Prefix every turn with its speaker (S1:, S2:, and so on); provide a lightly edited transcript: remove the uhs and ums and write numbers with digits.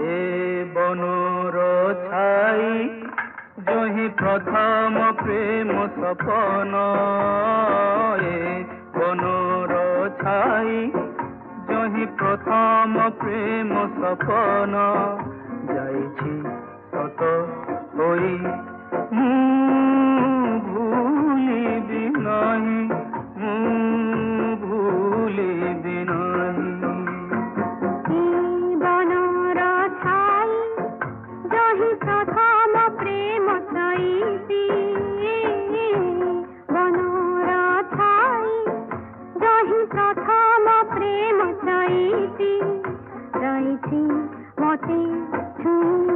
S1: এ বনর ছাই যহি প্রথম প্রেম সপন, এ বনর ছাই যহি প্রথম প্রেম সপন, যাইছি সত হই ভুলিবি নাহি, ভুলিবি নাহি।
S2: বনর ছাই যহি প্রথম প্রেম সইছি, বনর ছাই যহি প্রথম প্রেম সইছি, যাইছি মতে ছুঁ